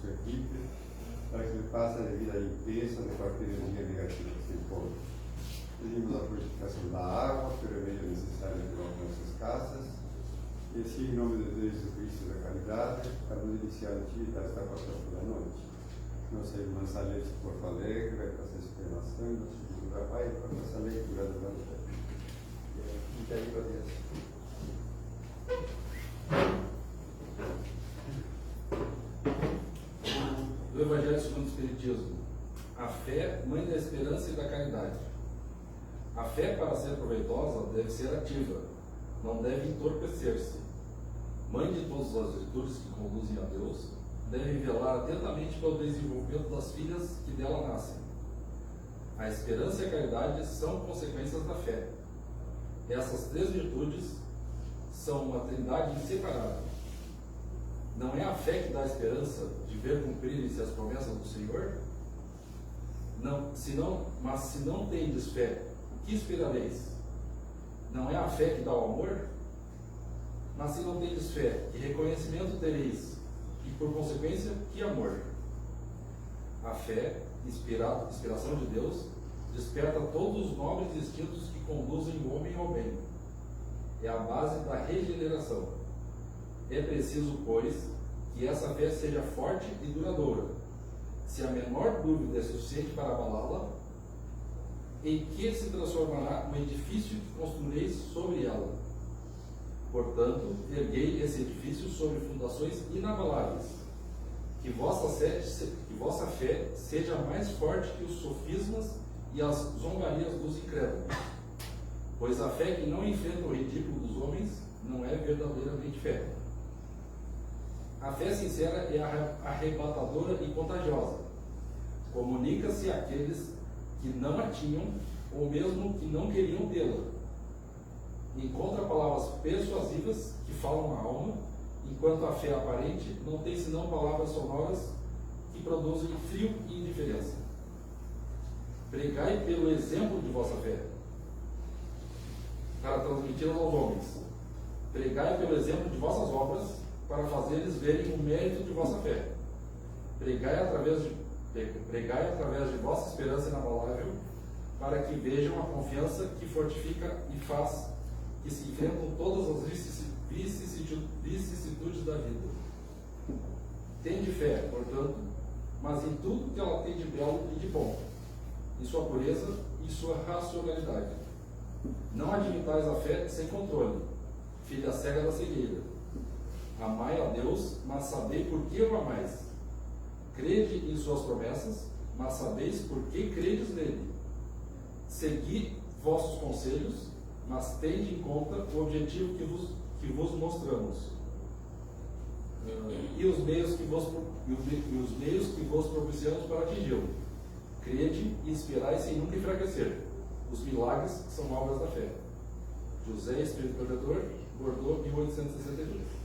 sua equipe, para que ele faça a devida limpeza de qualquer energia negativa que se encontre. Pedimos a purificação da água, pelo remédio necessário para nossas casas, e assim, em nome de Deus Jesus Cristo da caridade, para nos iniciar a atividade da quarta da noite. Nossa irmã Salete Porto Alegre vai fazer a explanação, nosso filho Rafael vai fazer a leitura do Evangelho. Muito agradeço. Do Evangelho segundo o Espiritismo. A fé, mãe da esperança e da caridade. A fé, para ser proveitosa, deve ser ativa, não deve entorpecer-se. Mãe de todas as virtudes que conduzem a Deus, deve velar atentamente pelo desenvolvimento das filhas que dela nascem. A esperança e a caridade são consequências da fé. Essas três virtudes são uma trindade inseparável. Não é a fé que dá a esperança de ver cumprirem-se as promessas do Senhor? Mas se não tendes fé, o que esperareis? Não é a fé que dá o amor? Mas se não tendes fé, que reconhecimento tereis? E por consequência, que amor? A fé, inspiração de Deus, desperta todos os nobres instintos que conduzem o homem ao bem. É a base da regeneração. É preciso, pois, que essa fé seja forte e duradoura. Se a menor dúvida é suficiente para abalá-la, em que se transformará o edifício que construireis sobre ela? Portanto, erguei esse edifício sobre fundações inabaláveis. Que vossa fé seja mais forte que os sofismas e as zombarias dos incrédulos. Pois a fé que não enfrenta o ridículo dos homens não é verdadeiramente fé. A fé sincera é arrebatadora e contagiosa. Comunica-se àqueles que não a tinham ou mesmo que não queriam tê-la. Encontra palavras persuasivas que falam a alma, enquanto a fé aparente não tem senão palavras sonoras que produzem frio e indiferença. Pregai pelo exemplo de vossa fé, para transmiti-la aos homens. Pregai pelo exemplo de vossas obras, para fazer-lhes verem o mérito de vossa fé. Pregai através de vossa esperança inabalável, para que vejam a confiança que fortifica e faz que se enfrentam todas as vicissitudes da vida. Tende fé, portanto, mas em tudo que ela tem de belo e de bom, em sua pureza e sua racionalidade. Não admitais a fé sem controle, filha cega da cegueira. Amai a Deus, mas sabei por que o amais. Crede em suas promessas, mas sabeis por que credes nele. Segui vossos conselhos, mas tende em conta o objetivo que vos mostramos e os meios que vos propiciamos para atingi-lo. Crede e esperai sem nunca enfraquecer. Os milagres são obras da fé. José Espírito Protetor, Bordeaux, 1862.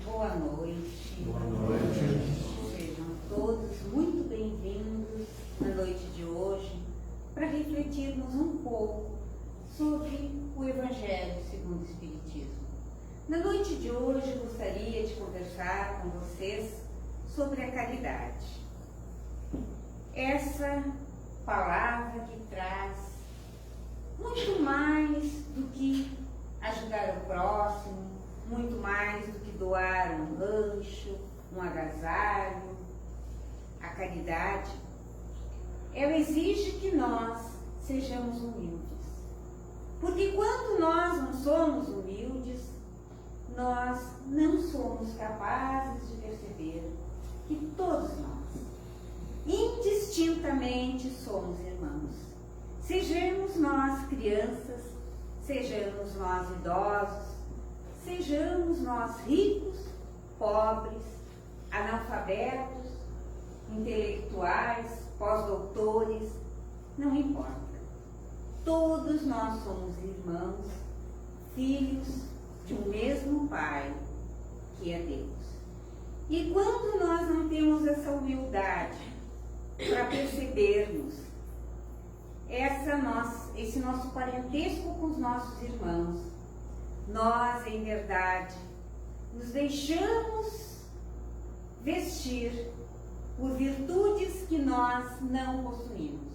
Boa noite. Boa noite. Sejam todos muito bem-vindos na noite de hoje para refletirmos um pouco sobre o Evangelho segundo o Espiritismo. Na noite de hoje gostaria de conversar com vocês sobre a caridade. Essa palavra que traz muito mais do que ajudar o próximo, muito mais do que doar um lanche, um agasalho. A caridade, ela exige que nós sejamos humildes. Porque quando nós não somos humildes, nós não somos capazes de perceber que todos nós, indistintamente, somos irmãos. Sejamos nós crianças, sejamos nós idosos, sejamos nós ricos, pobres, analfabetos, intelectuais, pós-doutores, não importa. Todos nós somos irmãos, filhos de um mesmo Pai, que é Deus. E quando nós não temos essa humildade para percebermos esse nosso parentesco com os nossos irmãos. Nós, em verdade, nos deixamos vestir por virtudes que nós não possuímos.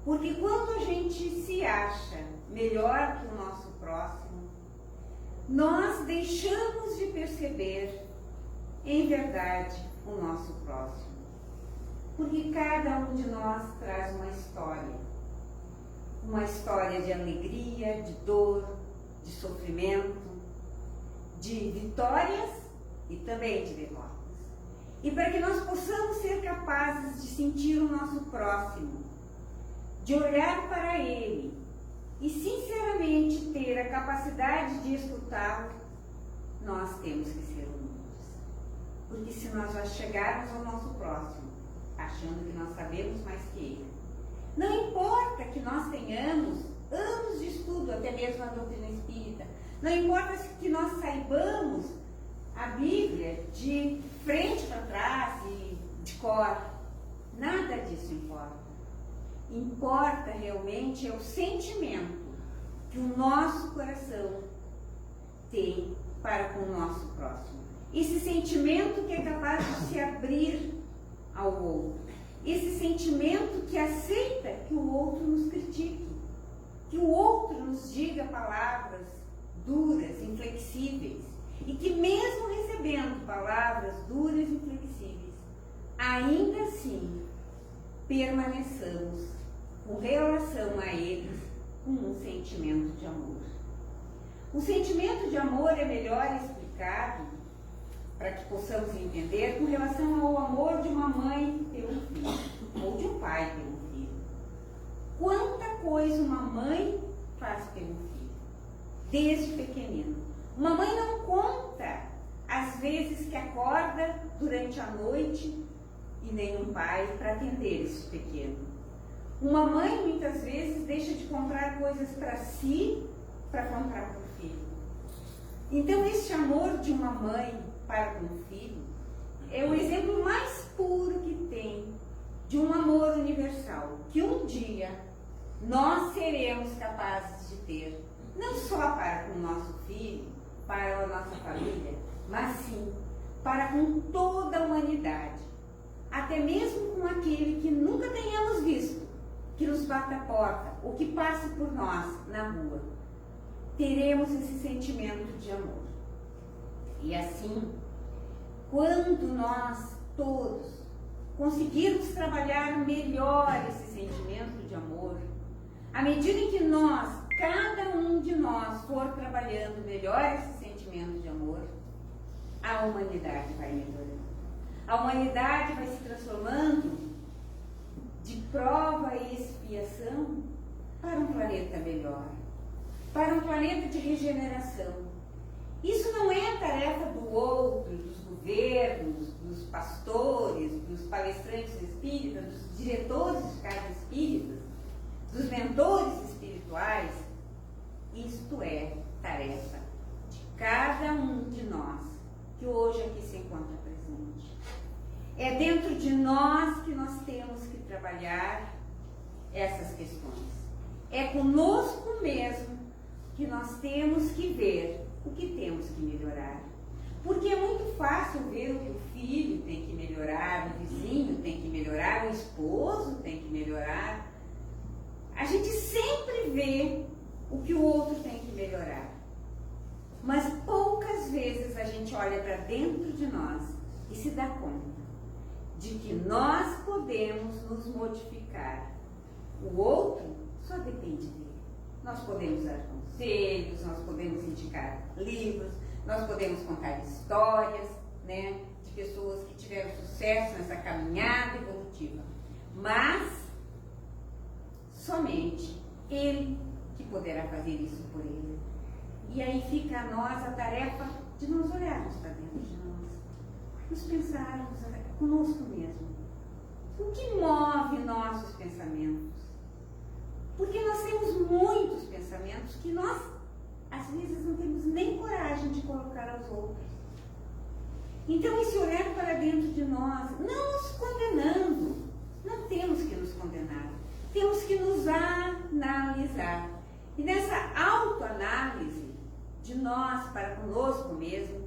Porque quando a gente se acha melhor que o nosso próximo, nós deixamos de perceber, em verdade, o nosso próximo. Porque cada um de nós traz uma história de alegria, de dor, de sofrimento, de vitórias e também de derrotas. E para que nós possamos ser capazes de sentir o nosso próximo, de olhar para ele e sinceramente ter a capacidade de escutá-lo, nós temos que ser humildes. Porque se nós já chegarmos ao nosso próximo achando que nós sabemos mais que ele, não importa que nós tenhamos anos de estudo, até mesmo a doutrina espírita, não importa que nós saibamos a Bíblia de frente para trás e de cor, nada disso importa. Importa realmente é o sentimento que o nosso coração tem para com o nosso próximo. Esse sentimento que é capaz de se abrir ao outro. Esse sentimento que aceita que o outro nos critique, que o outro nos diga palavras duras, inflexíveis, e que mesmo recebendo palavras duras e inflexíveis, ainda assim permaneçamos com relação a eles com um sentimento de amor. O sentimento de amor é melhor explicado, para que possamos entender, com relação ao amor de uma mãe pelo filho, ou de um pai pelo filho. Quanta coisa uma mãe faz pelo filho, desde pequenino. Uma mãe não conta as vezes que acorda durante a noite e nem um pai para atender esse pequeno. Uma mãe muitas vezes deixa de comprar coisas para si para comprar para o filho. Então este amor de uma mãe para com o filho é o exemplo mais puro que tem de um amor universal, que um dia nós seremos capazes de ter, não só para com o nosso filho, para a nossa família, mas sim para com toda a humanidade, até mesmo com aquele que nunca tenhamos visto, que nos bata a porta ou que passe por nós na rua. Teremos esse sentimento de amor. E assim, quando nós todos conseguirmos trabalhar melhor esse sentimento de amor, à medida em que nós, cada um de nós, for trabalhando melhor esse sentimento de amor, a humanidade vai melhorando. A humanidade vai se transformando de prova e expiação para um planeta melhor, para um planeta de regeneração. Isso não é tarefa do outro, dos governos, dos pastores, dos palestrantes espíritas, dos diretores de casa espírita, dos mentores espirituais. Isto é tarefa de cada um de nós que hoje aqui se encontra presente. É dentro de nós que nós temos que trabalhar essas questões. É conosco mesmo que nós temos que ver o que temos que melhorar. Porque é muito fácil ver o que o filho tem que melhorar, o vizinho tem que melhorar, o esposo tem que melhorar. A gente sempre vê o que o outro tem que melhorar. Mas poucas vezes a gente olha para dentro de nós e se dá conta de que nós podemos nos modificar. O outro só depende dele. Nós podemos dar conselhos, nós podemos indicar livros, nós podemos contar histórias, né, de pessoas que tiveram sucesso nessa caminhada evolutiva. Mas somente ele que poderá fazer isso por ele. E aí fica a nós a tarefa de nos olharmos para dentro de nós, nos pensarmos conosco mesmo. O que move nossos pensamentos? Porque nós temos muitos pensamentos que nós, às vezes, não temos nem coragem de colocar aos outros. Então, esse olhar para dentro de nós, não nos condenando, Não temos que nos condenar, temos que nos analisar. E nessa autoanálise de nós para conosco mesmo,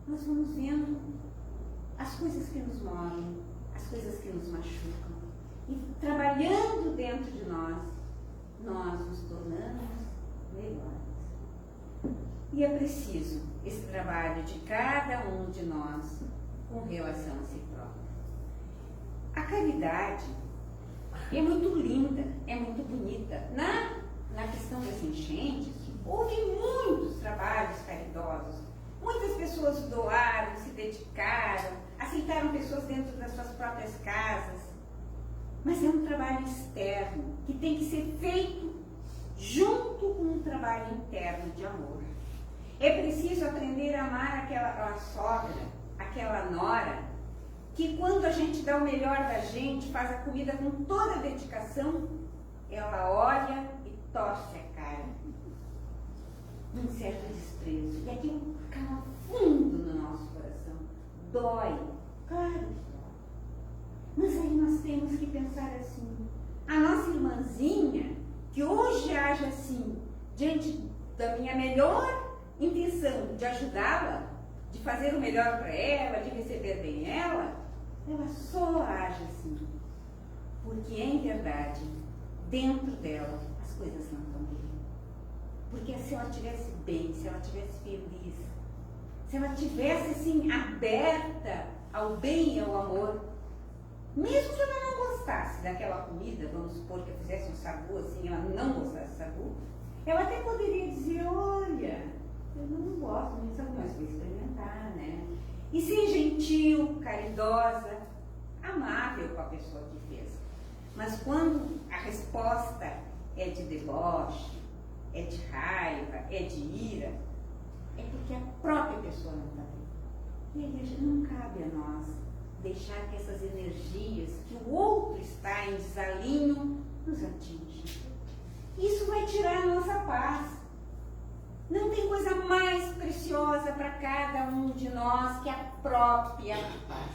nós vamos vendo as coisas que nos movem, as coisas que nos machucam. E trabalhando dentro de nós, nós nos tornamos melhores. E é preciso esse trabalho de cada um de nós com relação a si próprio. A caridade é muito linda, é muito bonita. Na questão das enchentes, houve muitos trabalhos caridosos. Muitas pessoas doaram, se dedicaram, aceitaram pessoas dentro das suas próprias casas. Mas é um trabalho externo que tem que ser feito junto com um trabalho interno de amor. É preciso aprender a amar aquela sogra, aquela nora, que quando a gente dá o melhor da gente, faz a comida com toda a dedicação, ela olha e torce a cara, num certo desprezo. E aquilo cala fundo no nosso coração. Dói, claro que dói. Mas aí nós temos que pensar assim, a nossa irmãzinha, que hoje age assim, diante da minha melhor intenção de ajudá-la, de fazer o melhor para ela, de receber bem ela só age assim, porque em verdade, dentro dela, as coisas não estão bem. Porque se ela estivesse bem, se ela estivesse feliz, se ela estivesse assim, aberta ao bem e ao amor, mesmo que ela não gostasse daquela comida, vamos supor que eu fizesse um sagu assim, ela não gostasse de sagu, ela até poderia dizer, olha, eu não gosto muito de sagu, mas vou experimentar, né? E ser gentil, caridosa, amável com a pessoa que fez. Mas quando a resposta é de deboche, é de raiva, é de ira, é porque a própria pessoa não está bem. E aí não cabe a nós deixar que essas energias que o outro está em desalinho nos atinjam. Isso vai tirar a nossa paz. Não tem coisa mais preciosa para cada um de nós que a própria paz.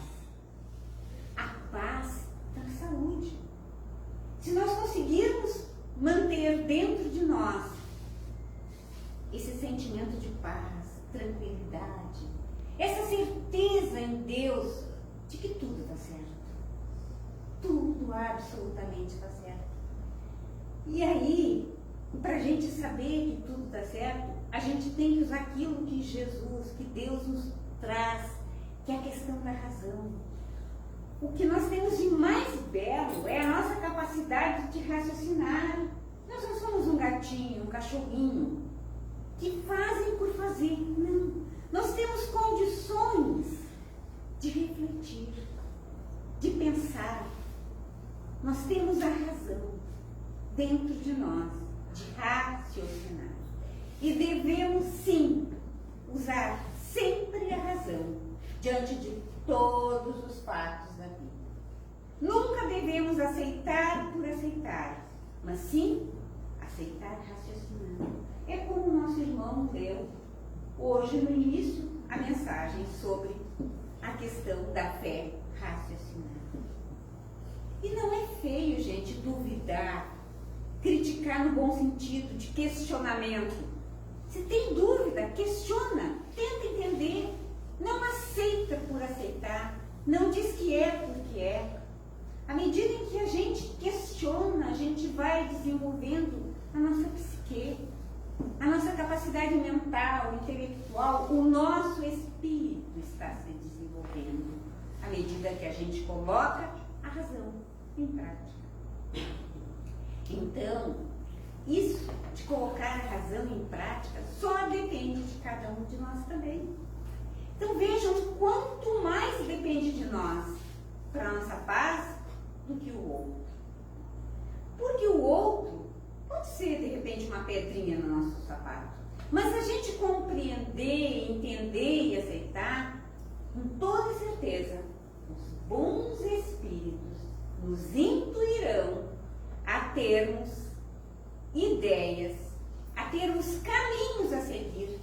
A paz da saúde. Se nós conseguirmos manter dentro de nós esse sentimento de paz, tranquilidade, essa certeza em Deus de que tudo está certo. Tudo absolutamente está certo. E aí, para a gente saber que tudo está certo, a gente tem que usar aquilo que Jesus, que Deus nos traz, que é a questão da razão. O que nós temos de mais belo é a nossa capacidade de raciocinar. Nós não somos um gatinho, um cachorrinho, que fazem por fazer. Não. Nós temos condições de refletir, de pensar. Nós temos a razão dentro de nós, de raciocinar. E devemos, sim, usar sempre a razão diante de todos os fatos da vida. Nunca devemos aceitar por aceitar, mas sim aceitar raciocinando. É como o nosso irmão leu hoje no início a mensagem sobre a questão da fé raciocinada. E não é feio, gente, duvidar, criticar no bom sentido, de questionamento. Se tem dúvida, questiona, tenta entender, não aceita por aceitar, não diz que é porque é. À medida em que a gente questiona, a gente vai desenvolvendo a nossa psique, a nossa capacidade mental, intelectual, o nosso espírito está se desenvolvendo à medida que a gente coloca a razão em prática. Então, isso de colocar a razão em prática só depende de cada um de nós também. Então vejam quanto mais depende de nós para a nossa paz do que o outro. Porque o outro pode ser de repente uma pedrinha no nosso sapato, mas a gente compreender, entender e aceitar, com toda certeza, os bons espíritos nos intuirão a termos ideias, a termos caminhos a seguir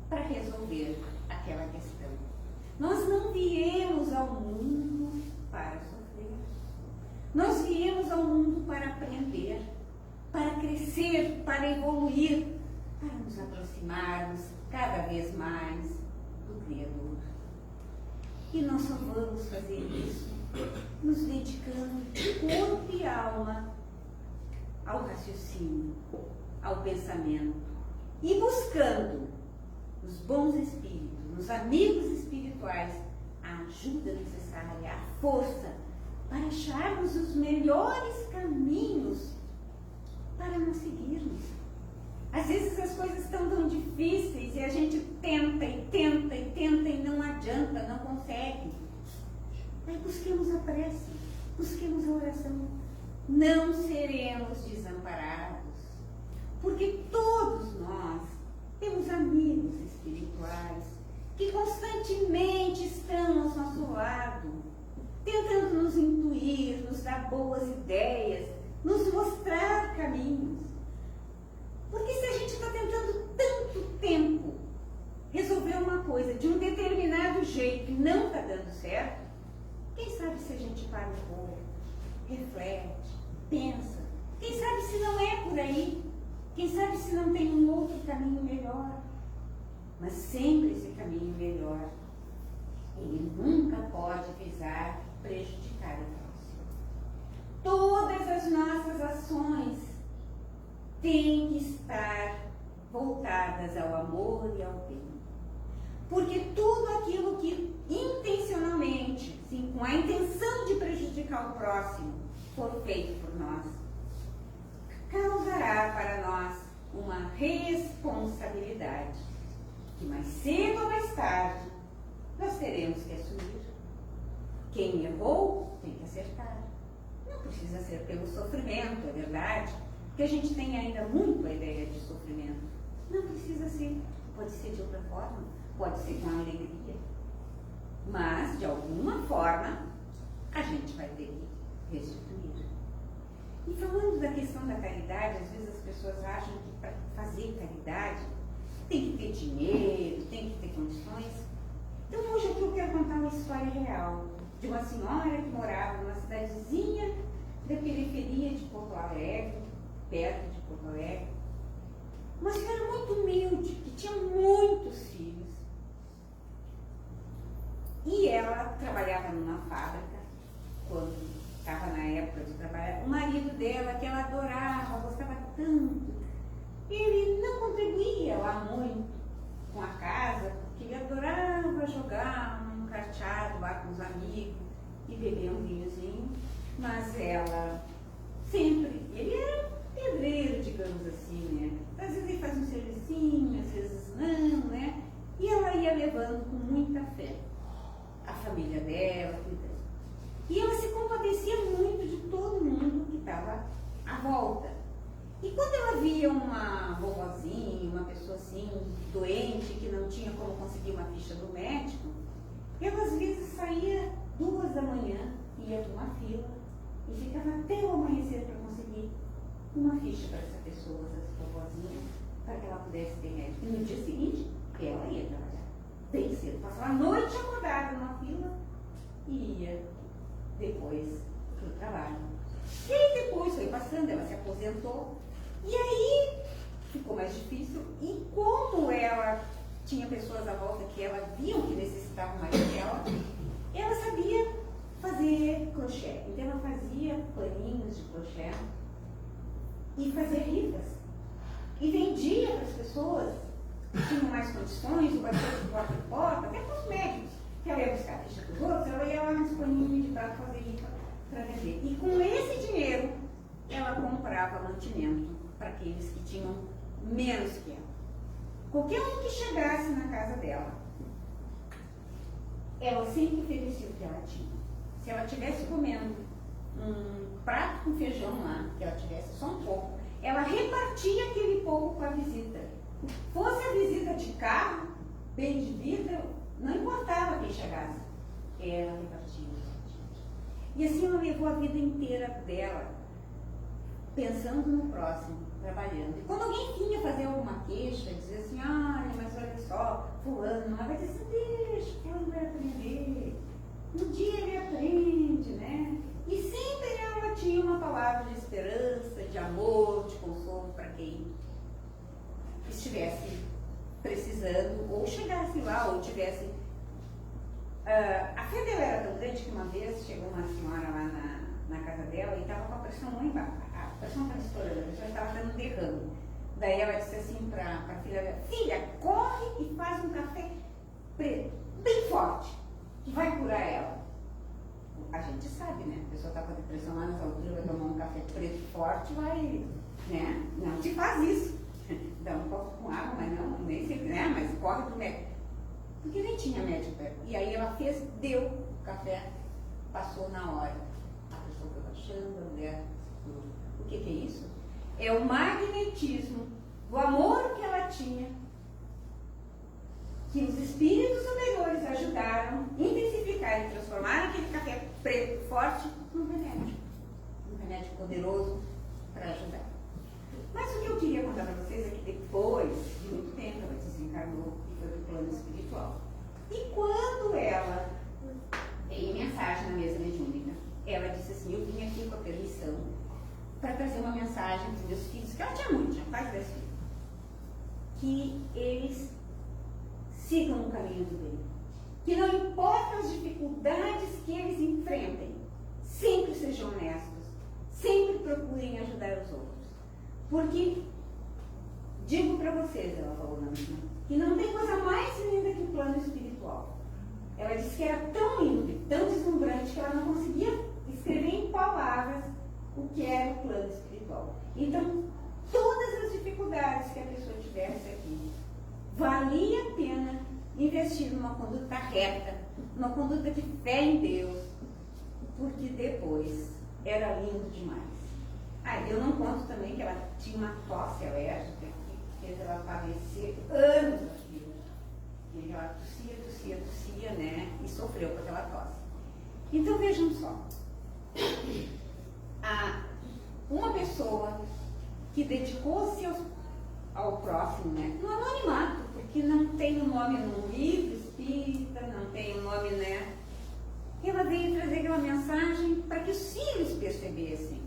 para resolver aquela questão. Nós não viemos ao mundo para sofrer. Nós viemos ao mundo para aprender, para crescer, para evoluir, para nos aproximarmos cada vez mais do Criador. E nós só vamos fazer isso nos dedicando de corpo e alma ao raciocínio, ao pensamento e buscando nos bons espíritos, nos amigos espirituais, a ajuda necessária, a força para acharmos os melhores caminhos para nós seguirmos. Às vezes as coisas estão tão difíceis e a gente tenta e tenta e tenta e não adianta, não consegue. Aí busquemos a prece, busquemos a oração. Não seremos desamparados, porque todos nós temos amigos espirituais que constantemente estão ao nosso lado, tentando nos intuir, nos dar boas ideias, nos mostrar caminhos. Porque se a gente está tentando tanto tempo resolver uma coisa de um determinado jeito e não está dando certo, quem sabe se a gente para um pouco, reflete, pensa, quem sabe se não é por aí, quem sabe se não tem um outro caminho melhor. Mas sempre esse caminho melhor, ele nunca pode visar prejudicar o próximo. Todas as nossas ações têm que estar voltadas ao amor e ao bem. Porque tudo aquilo que intencionalmente, sim, com a intenção de prejudicar o próximo, for feito por nós, causará para nós uma responsabilidade que mais cedo ou mais tarde nós teremos que assumir. Quem errou tem que acertar. Não precisa ser pelo sofrimento, é verdade, porque a gente tem ainda muito a ideia de sofrimento. Não precisa ser, pode ser de outra forma, pode ser com alegria. Mas, de alguma forma, a gente vai ter que restituir. E falando da questão da caridade, às vezes as pessoas acham que para fazer caridade tem que ter dinheiro, tem que ter condições. Então hoje aqui eu quero contar uma história real de uma senhora que morava numa cidadezinha da periferia de Porto Alegre, perto de Porto Alegre. Uma senhora muito humilde, que tinha muitos filhos. E ela trabalhava numa fábrica, quando estava na época de trabalhar. O marido dela, que ela adorava, gostava tanto, ele não contribuía lá muito com a casa, porque ele adorava jogar um carteado lá com os amigos e beber um vinhozinho, mas ela sempre, ele era pedreiro, digamos assim, né? Às vezes ele fazia um servicinho, às vezes não, né? E ela ia levando com muita fé a família dela, tudo. E ela se compadecia muito de todo mundo que estava à volta. E quando ela via uma vovozinha, uma pessoa assim, doente, que não tinha como conseguir uma ficha do médico, ela às vezes saía 2 da manhã, ia para uma fila e ficava até o amanhecer para conseguir uma ficha para essa pessoa, essa vovozinha, para que ela pudesse ter médico. E no dia seguinte, ela ia trabalhar bem cedo, passava a noite acordada numa fila e ia depois para o trabalho. E aí depois foi passando, ela se aposentou, e aí ficou mais difícil, e como ela tinha pessoas à volta que ela viam que necessitavam mais dela, ela sabia fazer crochê. Então ela fazia paninhos de crochê e fazia rifas. E vendia para as pessoas que tinham mais condições, o bateu de porta em porta, até para os médicos. Que ela ia buscar a ficha dos outros, ela ia lá nos paninhos de prato fazer rifa para vender. E com esse dinheiro, ela comprava mantimento para aqueles que tinham menos que ela. Qualquer um que chegasse na casa dela, ela sempre oferecia o que ela tinha. Se ela estivesse comendo um prato com feijão lá, que ela tivesse só um pouco, ela repartia aquele pouco com a visita. Fosse a visita de carro, bem de vida, não importava quem chegasse, ela repartia. E assim ela levou a vida inteira dela, pensando no próximo, trabalhando. E quando alguém vinha fazer alguma queixa, dizia assim, mas olha só, fulano, ela vai dizer assim, deixa, fulano vai aprender. Um dia ele aprende, né? E sempre ela tinha uma palavra de esperança, de amor, de consolo para quem estivesse precisando, ou chegasse lá, ou tivesse. A fé dela era tão grande que uma vez chegou uma senhora lá na casa dela e estava com a pressão muito baixa. A pressão estava estourando, a pessoa estava dando derrame. Daí ela disse assim para a filha dela: filha, corre e faz um café preto, bem forte, que vai curar ela. A gente sabe, né? A pessoa está com a depressão lá nessa altura, vai tomar um café preto forte, vai, né? Não te faz isso. Dá um copo com água, mas não, nem sei, né? Mas corre pro médico. Porque nem tinha médico perto. E aí ela fez, deu o café, passou na hora. A pessoa foi baixando, a mulher. O que é isso? É o magnetismo do amor que ela tinha, que os espíritos superiores ajudaram a intensificar e transformar aquele café preto forte num remédio. Um remédio poderoso para ajudar. Mas o que eu queria contar para vocês é que depois de muito tempo ela desencarnou e foi para o plano espiritual. E quando ela veio mensagem na mesa mediúnica, ela disse assim: eu vim aqui com a permissão para trazer uma mensagem para os meus filhos, que ela tinha muito, tinha quase 10 filhos, que eles sigam o caminho do bem. Que não importa as dificuldades que eles enfrentem, sempre sejam honestos, sempre procurem ajudar os outros. Porque, digo para vocês, ela falou na última, que não tem coisa mais linda que o plano espiritual. Ela disse que era tão lindo, tão deslumbrante, que ela não conseguia escrever em palavras o que era o plano espiritual. Então, todas as dificuldades que a pessoa tivesse aqui, valia a pena investir numa conduta reta, numa conduta de fé em Deus, porque depois era lindo demais. Eu não conto também que ela tinha uma tosse alérgica que fez ela padecer anos a fio. E ela tossia, né? E sofreu com aquela tosse. Então vejam só. Uma pessoa que dedicou-se ao próximo, né? No anonimato, porque não tem o nome num livro espírita, não tem o nome, né? Ela veio trazer aquela mensagem para que os filhos percebessem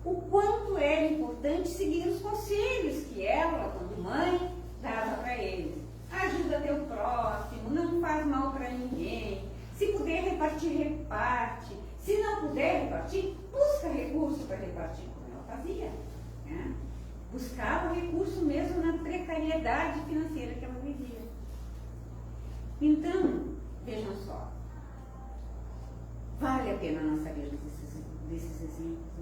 o quanto era importante seguir os conselhos que ela, quando mãe, dava para eles. Ajuda teu próximo, não faz mal para ninguém. Se puder repartir, reparte. Se não puder repartir, busca recurso para repartir, como ela fazia. Né? Buscava recurso mesmo na precariedade financeira que ela vivia. Então, vejam só. Vale a pena nós sabermos desses exemplos.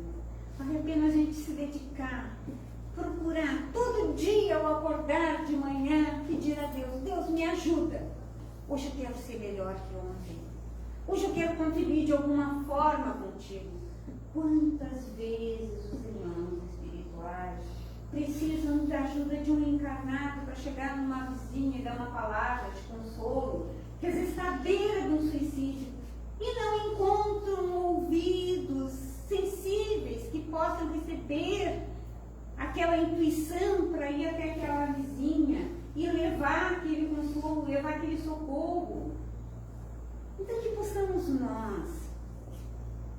Vale a pena a gente se dedicar, procurar todo dia ao acordar de manhã, pedir a Deus: Deus, me ajuda. Hoje eu quero ser melhor que ontem. Hoje eu quero contribuir de alguma forma contigo. Quantas vezes os irmãos espirituais precisam da ajuda de um encarnado para chegar numa vizinha e dar uma palavra de consolo, que às vezes está à beira de um suicídio e não encontram ouvidos sensíveis que possam receber aquela intuição para ir até aquela vizinha e levar aquele consolo, levar aquele socorro. Então que possamos nós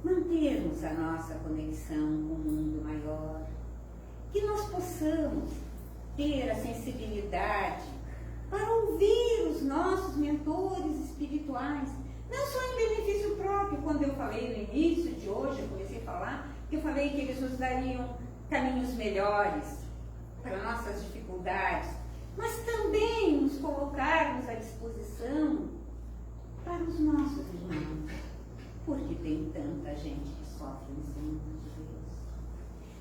mantermos a nossa conexão com o mundo maior, que nós possamos ter a sensibilidade para ouvir os nossos mentores espirituais, não só em benefício próprio. Quando eu falei no início de hoje, eu comecei a falar, que eu falei que eles nos dariam caminhos melhores para nossas dificuldades, mas também nos colocarmos à disposição para os nossos irmãos, porque tem tanta gente que sofre nesse mundo de Deus.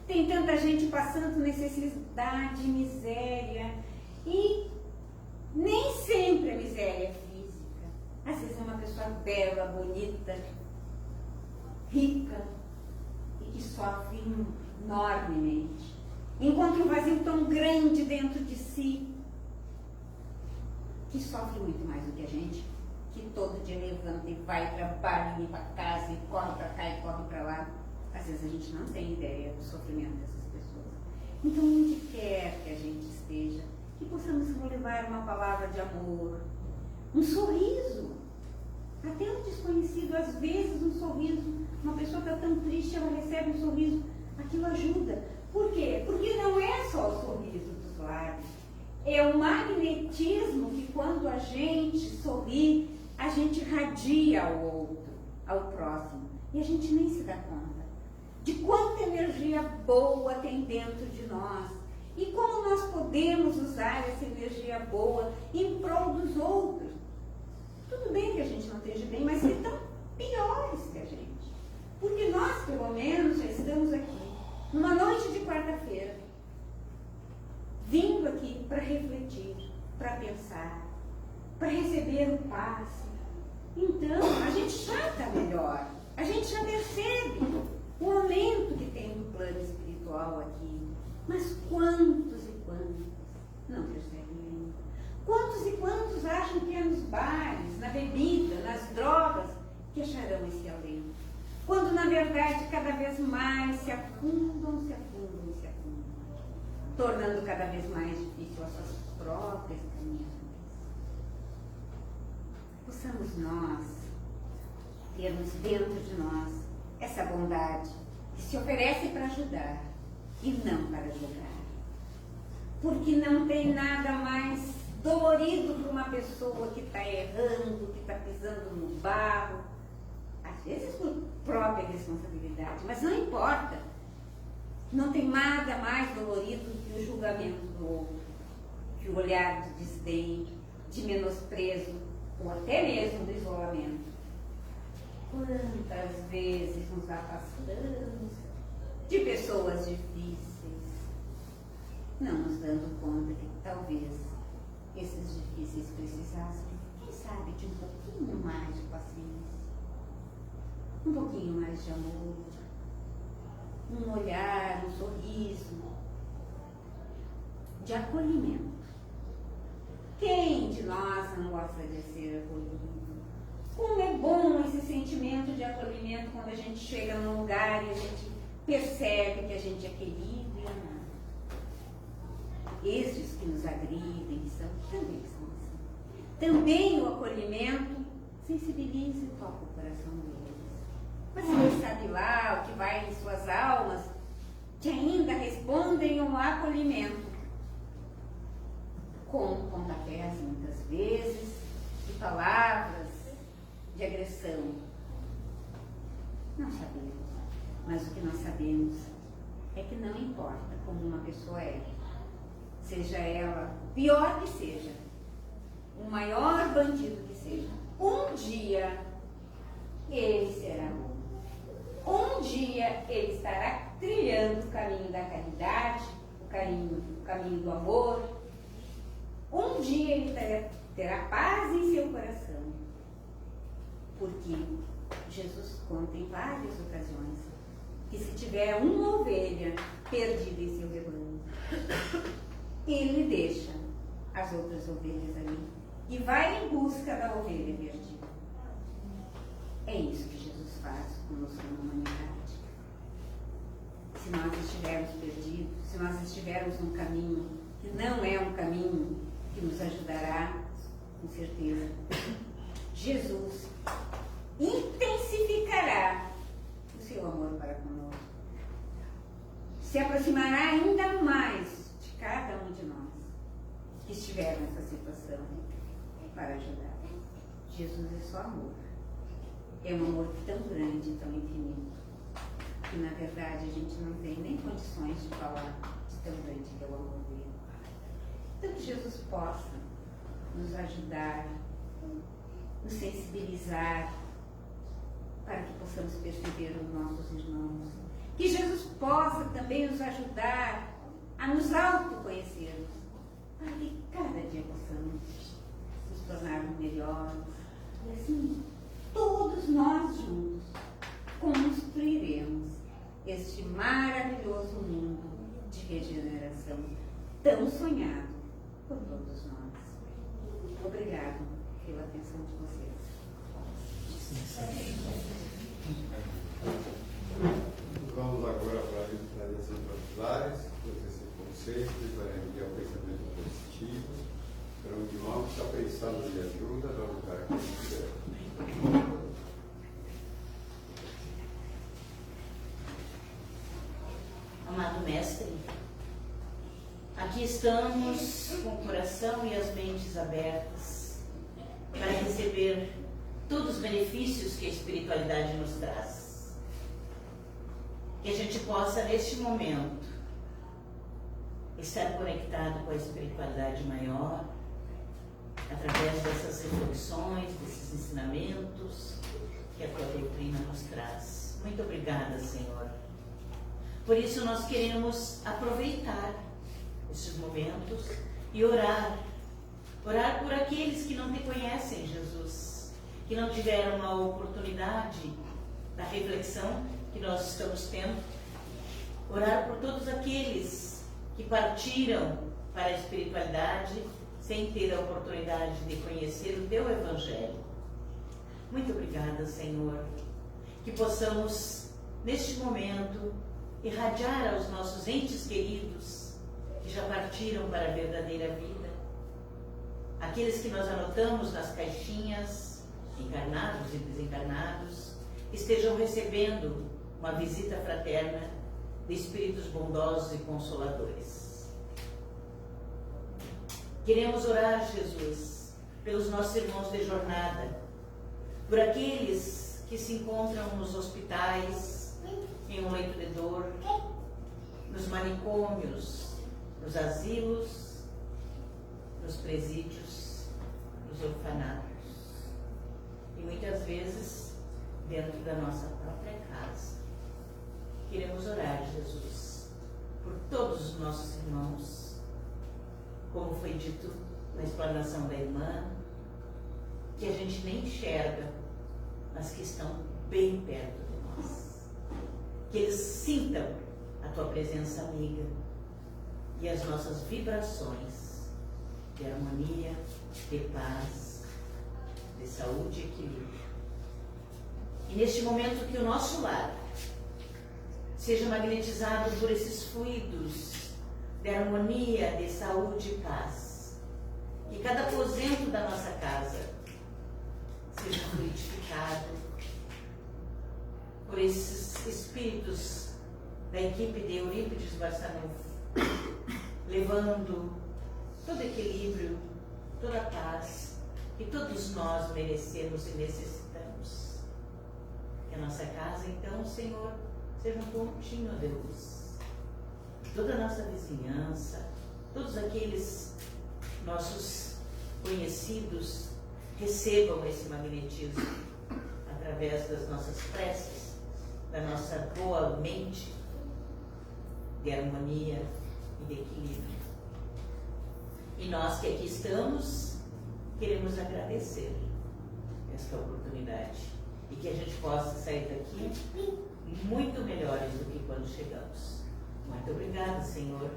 Tem tanta gente passando necessidade, miséria, e nem sempre a miséria é física. Às vezes é uma pessoa bela, bonita, rica, e que sofre enormemente. Encontra um vazio tão grande dentro de si, que sofre muito mais do que a gente, que todo dia levanta e vai, trabalha, e ir para casa, e corre para cá e corre para lá. Às vezes a gente não tem ideia do sofrimento dessas pessoas. Então, onde quer que a gente esteja, que possamos levar uma palavra de amor, um sorriso. Até um desconhecido, às vezes um sorriso Uma pessoa está tão triste, ela recebe um sorriso, aquilo ajuda. Por quê? Porque não é só o sorriso dos lábios, é o magnetismo que quando a gente sorri, a gente irradia ao outro, ao próximo, e a gente nem se dá conta de quanta energia boa tem dentro de nós e como nós podemos usar essa energia boa em prol dos outros. Tudo bem que a gente não esteja bem, mas que estão piores que a gente. Porque nós, pelo menos, já estamos aqui, numa noite de quarta-feira, vindo aqui para refletir, para pensar, para receber o passe. Então, a gente já está melhor, a gente já percebe o aumento que tem no plano espiritual aqui. Mas quantos e quantos não percebem ainda? Quantos e quantos acham que é nos bares, na bebida, nas drogas, que acharão esse alento? Quando, na verdade, cada vez mais se afundam, tornando cada vez mais difícil as suas próprias caminhadas. Possamos nós termos dentro de nós essa bondade que se oferece para ajudar e não para julgar. Porque não tem nada mais dolorido que uma pessoa que está errando, que está pisando no barro, às vezes por própria responsabilidade, mas não importa. Não tem nada mais dolorido que o julgamento do outro, que o olhar de desdém, de menosprezo, ou até mesmo do isolamento. Quantas vezes nos afastamos de pessoas difíceis, não nos dando conta que talvez esses difíceis precisassem, quem sabe, de um pouquinho mais de paciência, um pouquinho mais de amor, um olhar, um sorriso, de acolhimento. Quem de nós não gosta de ser acolhido? Como é bom esse sentimento de acolhimento quando a gente chega num lugar e a gente percebe que a gente é querido e amado. Esses que nos agridem também são assim. Também o acolhimento sensibiliza e toca o coração deles. Mas quem sabe lá o que vai em suas almas, que ainda respondem ao acolhimento com pontapés muitas vezes e palavras de agressão. Não sabemos, mas o que nós sabemos é que não importa como uma pessoa é, seja ela o pior que seja, o maior bandido que seja, um dia ele será bom. Um dia ele estará trilhando o caminho da caridade, o caminho do amor. Um dia ele terá paz em seu coração. Porque Jesus conta em várias ocasiões que se tiver uma ovelha perdida em seu rebanho, ele deixa as outras ovelhas ali e vai em busca da ovelha perdida. É isso que Jesus faz conosco na humanidade. Se nós estivermos perdidos, se nós estivermos num caminho que não é um caminho que nos ajudará, com certeza, Jesus intensificará o seu amor para conosco. Se aproximará ainda mais de cada um de nós que estiver nessa situação para ajudar. Jesus é só amor. É um amor tão grande, tão infinito, que na verdade a gente não tem nem condições de falar de tão grande que é o amor dele. Então que Jesus possa nos ajudar, nos sensibilizar, para que possamos perceber os nossos irmãos. Que Jesus possa também nos ajudar a nos autoconhecermos, para que cada dia possamos nos tornarmos melhores. E assim, todos nós juntos construiremos este maravilhoso mundo de regeneração tão sonhado por todos nós. Obrigado pela atenção de vocês. Vamos agora para a revitalização particular, esse conceito, para enviar o pensamento positivo, para um irmão que está precisando de ajuda, vamos para aqui. aqui estamos com o coração e as mentes abertas para receber todos os benefícios que a espiritualidade nos traz. Que a gente possa, neste momento, estar conectado com a espiritualidade maior, através dessas reflexões, desses ensinamentos que a tua doutrina nos traz. Muito obrigada, Senhor. Por isso nós queremos aproveitar esses momentos e orar. Orar por aqueles que não te conhecem, Jesus, que não tiveram a oportunidade da reflexão que nós estamos tendo. Orar por todos aqueles que partiram para a espiritualidade sem ter a oportunidade de conhecer o teu Evangelho. Muito obrigada, Senhor, que possamos, neste momento, irradiar aos nossos entes queridos que já partiram para a verdadeira vida, aqueles que nós anotamos nas caixinhas, encarnados e desencarnados, estejam recebendo uma visita fraterna de espíritos bondosos e consoladores. Queremos orar, Jesus, pelos nossos irmãos de jornada, por aqueles que se encontram nos hospitais, em um leito de dor, nos manicômios, nos asilos, nos presídios, nos orfanatos e muitas vezes dentro da nossa própria casa. Queremos orar, Jesus, por todos os nossos irmãos, como foi dito na explanação da irmã, que a gente nem enxerga, mas que estão bem perto de nós. Que eles sintam a tua presença amiga e as nossas vibrações de harmonia, de paz, de saúde e equilíbrio. E neste momento que o nosso lar seja magnetizado por esses fluidos de harmonia, de saúde e paz. Que cada aposento da nossa casa seja fluidificado por esses espíritos da equipe de Eurípides Barçanufo, levando todo equilíbrio, toda a paz que todos nós merecemos e necessitamos. Que a nossa casa, então, Senhor, seja um pontinho de luz. Toda a nossa vizinhança, todos aqueles nossos conhecidos recebam esse magnetismo através das nossas preces, da nossa boa mente de harmonia e de equilíbrio. E nós que aqui estamos, queremos agradecer esta oportunidade e que a gente possa sair daqui muito melhores do que quando chegamos. Muito obrigada, Senhor,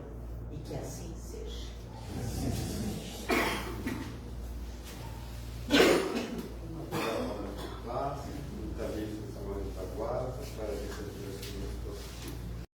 e que assim